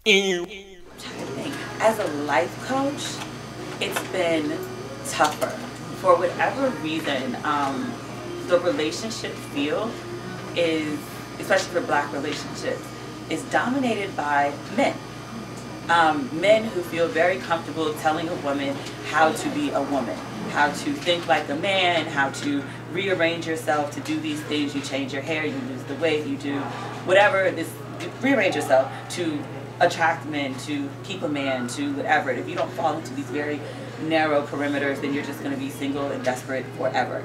As a life coach, it's been tougher. For whatever reason, the relationship field is, especially for Black relationships, is dominated by men. Men who feel very comfortable telling a woman how to be a woman, how to think like a man, how to rearrange yourself to do these things. You change your hair, you lose the weight, you do whatever, rearrange yourself to attract men, to keep a man, to whatever. If you don't fall into these very narrow perimeters, then you're just going to be single and desperate forever.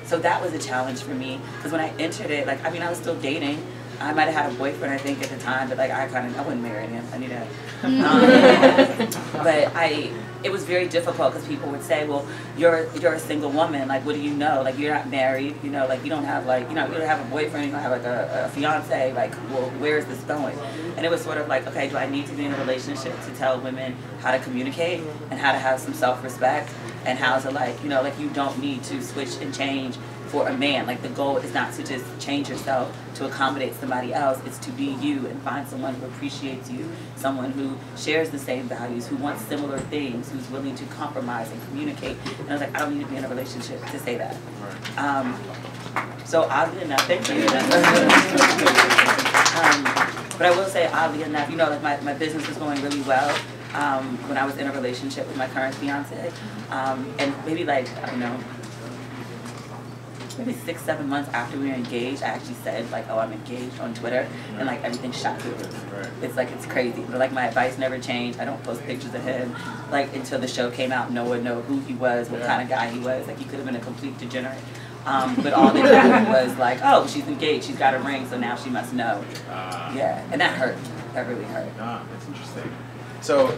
So that was a challenge for me, because when I entered it, like, I mean, I was still dating. I might have had a boyfriend, I think, at the time, but like I wouldn't marry him. I knew that. But it was very difficult, because people would say, well, you're a single woman. Like, what do you know? Like, you're not married. You know, like you don't have you don't have a boyfriend. You don't have like a fiance. Like, well, where is this going? And it was sort of like, okay, do I need to be in a relationship to tell women how to communicate and how to have some self-respect and how to like you don't need to switch and change for a man. Like, the goal is not to just change yourself to accommodate somebody else. It's to be you and find someone who appreciates you, someone who shares the same values, who wants similar things, who's willing to compromise and communicate. And I was like, I don't need to be in a relationship to say that. So oddly enough, thank you. But I will say, oddly enough, like my business was going really well when I was in a relationship with my current fiance. And maybe like, I don't know, maybe 6-7 months after we were engaged, I actually said like, oh, I'm engaged on Twitter, and like everything shot through the roof. It's like, it's crazy. But like my advice never changed. I don't post pictures of him like until the show came out. No one knew who he was, what kind of guy he was. Like, he could have been a complete degenerate. But all they knew was like, oh, she's engaged, she's got a ring, so now she must know. Yeah, and that hurt. That really hurt. That's interesting. So,